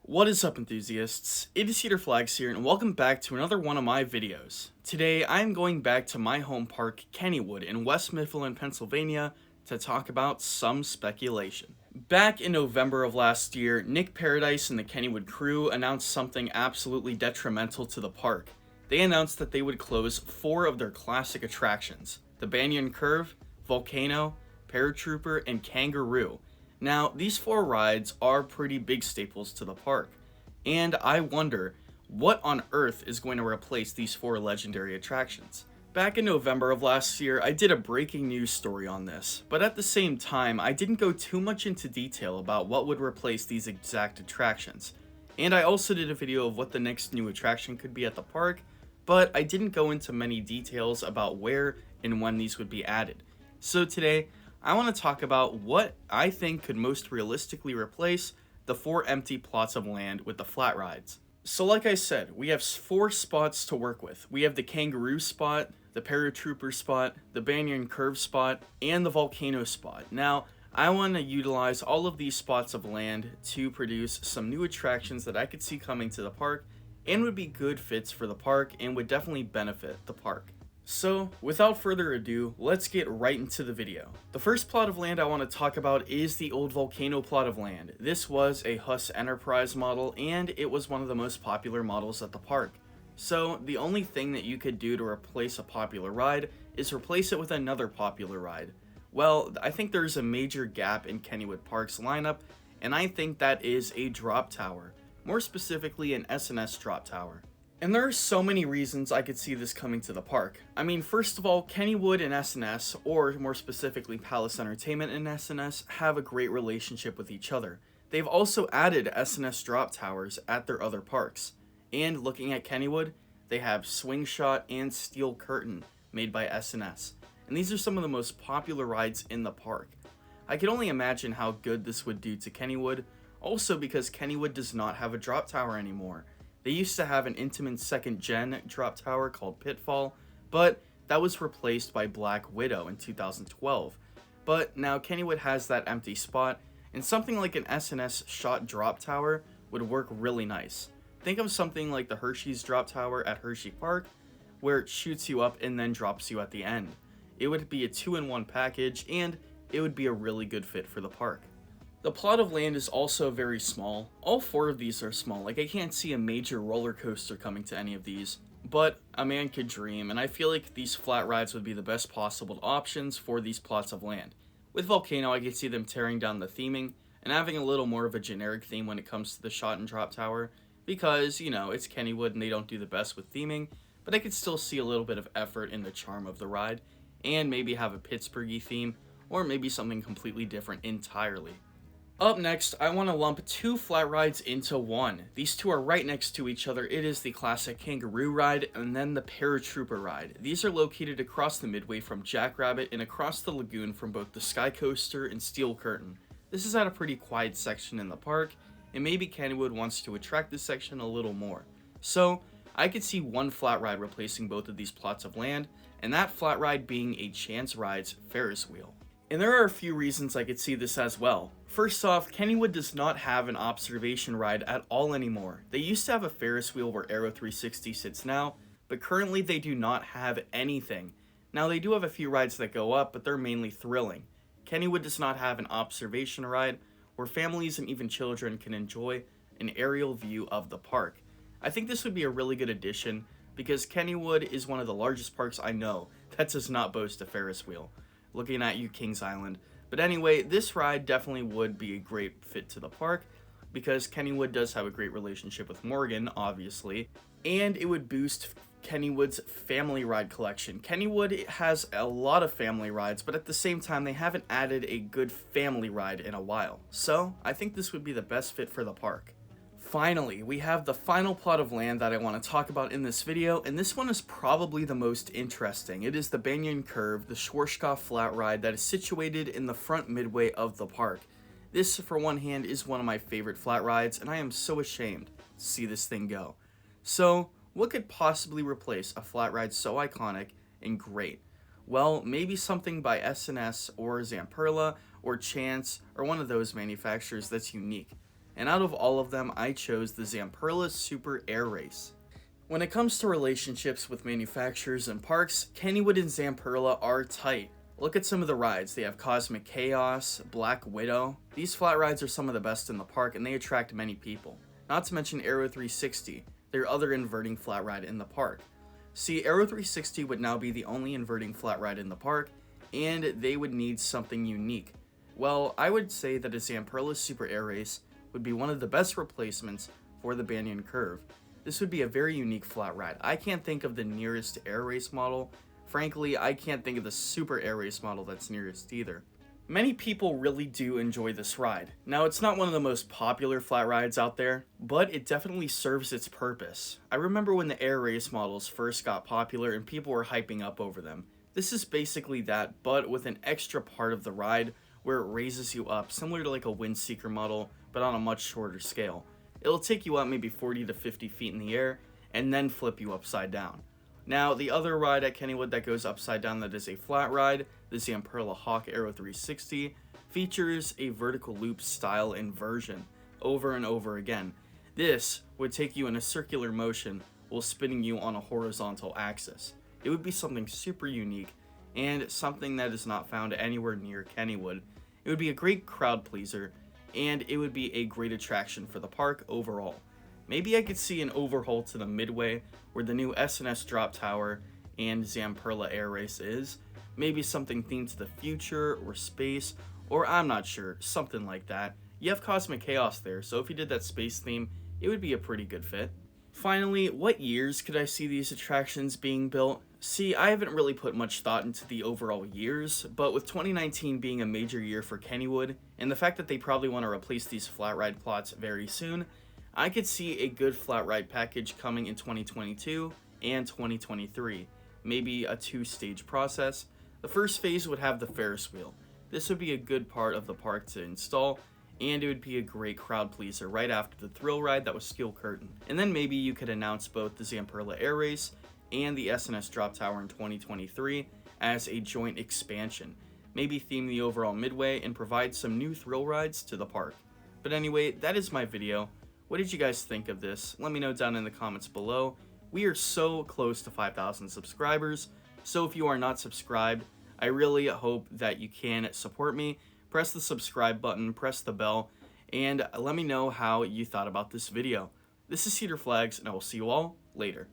What is up, enthusiasts? It is Cedar Flags here, and welcome back to another one of my videos. Today, I am going back to my home park, Kennywood, in West Mifflin, Pennsylvania, to talk about some speculation. Back in November of last year, Nick Paradise and the Kennywood crew announced something absolutely detrimental to the park. They announced that they would close 4 of their classic attractions: the Banshee Curve, Volcano, Paratrooper, and Kangaroo. Now, these 4 rides are pretty big staples to the park, and I wonder what on earth is going to replace these 4 legendary attractions. Back in November of last year, I did a breaking news story on this, but at the same time, I didn't go too much into detail about what would replace these exact attractions. And I also did a video of what the next new attraction could be at the park, but I didn't go into many details about where and when these would be added. So today, I want to talk about what I think could most realistically replace the 4 empty plots of land with the flat rides. So like I said, we have 4 spots to work with. We have the Kangaroo spot, the Paratrooper spot, the Banyan Curve spot, and the Volcano spot. Now, I want to utilize all of these spots of land to produce some new attractions that I could see coming to the park and would be good fits for the park and would definitely benefit the park. So, without further ado, let's get right into the video. The first plot of land I want to talk about is the old Volcano plot of land. This was a Huss Enterprise model, and it was one of the most popular models at the park. So, the only thing that you could do to replace a popular ride is replace it with another popular ride. Well, I think there's a major gap in Kennywood Park's lineup, and I think that is a drop tower. More specifically, an S&S drop tower. And there are so many reasons I could see this coming to the park. I mean, first of all, Kennywood and S&S, or more specifically Palace Entertainment and S&S, have a great relationship with each other. They've also added S&S drop towers at their other parks. And looking at Kennywood, they have Swing Shot and Steel Curtain made by S&S. And these are some of the most popular rides in the park. I can only imagine how good this would do to Kennywood, also because Kennywood does not have a drop tower anymore. They used to have an Intamin 2nd Gen drop tower called Pitfall, but that was replaced by Black Widow in 2012. But now Kennywood has that empty spot, and something like an S&S shot drop tower would work really nice. Think of something like the Hershey's drop tower at Hershey Park, where it shoots you up and then drops you at the end. It would be a 2-in-1 package, and it would be a really good fit for the park. The plot of land is also very small. All 4 of these are small. Like, I can't see a major roller coaster coming to any of these, but a man could dream, and I feel like these flat rides would be the best possible options for these plots of land. With Volcano, I could see them tearing down the theming and having a little more of a generic theme when it comes to the shot and drop tower, because, you know, it's Kennywood and they don't do the best with theming, but I could still see a little bit of effort in the charm of the ride, and maybe have a Pittsburghy theme, or maybe something completely different entirely. Up next, I want to lump 2 flat rides into one. These 2 are right next to each other. It is the classic Kangaroo ride and then the Paratrooper ride. These are located across the midway from Jackrabbit and across the lagoon from both the Sky Coaster and Steel Curtain. This is at a pretty quiet section in the park, and maybe Kennywood wants to attract this section a little more. So, I could see one flat ride replacing both of these plots of land, and that flat ride being a Chance Rides Ferris Wheel. And there are a few reasons I could see this as well. First off, Kennywood does not have an observation ride at all anymore. They used to have a Ferris wheel where Aero 360 sits now, but currently they do not have anything. Now they do have a few rides that go up, but they're mainly thrilling. Kennywood does not have an observation ride where families and even children can enjoy an aerial view of the park. I think this would be a really good addition because Kennywood is one of the largest parks I know that does not boast a Ferris wheel. Looking at you, Kings Island. But anyway, this ride definitely would be a great fit to the park because Kennywood does have a great relationship with Morgan, obviously, and it would boost Kennywood's family ride collection. Kennywood has a lot of family rides, but at the same time, they haven't added a good family ride in a while. So, I think this would be the best fit for the park. Finally, we have the final plot of land that I want to talk about in this video, and this one is probably the most interesting. It is the Banyan Curve, the Schwarzkopf flat ride that is situated in the front midway of the park. This, for one hand, is one of my favorite flat rides, and I am so ashamed to see this thing go. So, what could possibly replace a flat ride so iconic and great? Well, maybe something by S&S or Zamperla or Chance or one of those manufacturers that's unique. and out of all of them, I chose the Zamperla Super Air Race. When it comes to relationships with manufacturers and parks, Kennywood and Zamperla are tight. Look at some of the rides. They have Cosmic Chaos, Black Widow. These flat rides are some of the best in the park, and they attract many people. Not to mention Aero 360, their other inverting flat ride in the park. See, Aero 360 would now be the only inverting flat ride in the park, and they would need something unique. Well, I would say that a Zamperla Super Air Race would be one of the best replacements for the Banshee Curve. This would be a very unique flat ride. I can't think of the nearest air race model. Frankly, I can't think of the Super Air Race model that's nearest either. Many people really do enjoy this ride. Now, it's not one of the most popular flat rides out there, but it definitely serves its purpose. I remember when the air race models first got popular and people were hyping up over them. This is basically that, but with an extra part of the ride where it raises you up, similar to like a Windseeker model, but on a much shorter scale. It'll take you up maybe 40 to 50 feet in the air, and then flip you upside down. Now, the other ride at Kennywood that goes upside down that is a flat ride, the Zamperla Hawk Aero 360, features a vertical loop style inversion over and over again. This would take you in a circular motion while spinning you on a horizontal axis. It would be something super unique, and something that is not found anywhere near Kennywood. It would be a great crowd pleaser, and it would be a great attraction for the park overall. Maybe I could see an overhaul to the Midway where the new S&S Drop Tower and Zamperla Air Race is. Maybe something themed to the future or space, or I'm not sure, something like that. You have Cosmic Chaos there, so if you did that space theme, it would be a pretty good fit. Finally, what years could I see these attractions being built? See, I haven't really put much thought into the overall years, but with 2019 being a major year for Kennywood, and the fact that they probably want to replace these flat ride plots very soon, I could see a good flat ride package coming in 2022 and 2023. Maybe a two-stage process. The first phase would have the Ferris Wheel. This would be a good part of the park to install, and it would be a great crowd pleaser right after the thrill ride that was Steel Curtain. And then maybe you could announce both the Zamperla Air Race and the S&S Drop Tower in 2023 as a joint expansion. Maybe theme the overall Midway and provide some new thrill rides to the park. But anyway, that is my video. What did you guys think of this? Let me know down in the comments below. We are so close to 5,000 subscribers, so if you are not subscribed, I really hope that you can support me. Press the subscribe button, press the bell, and let me know how you thought about this video. This is Cedar Flags, and I will see you all later.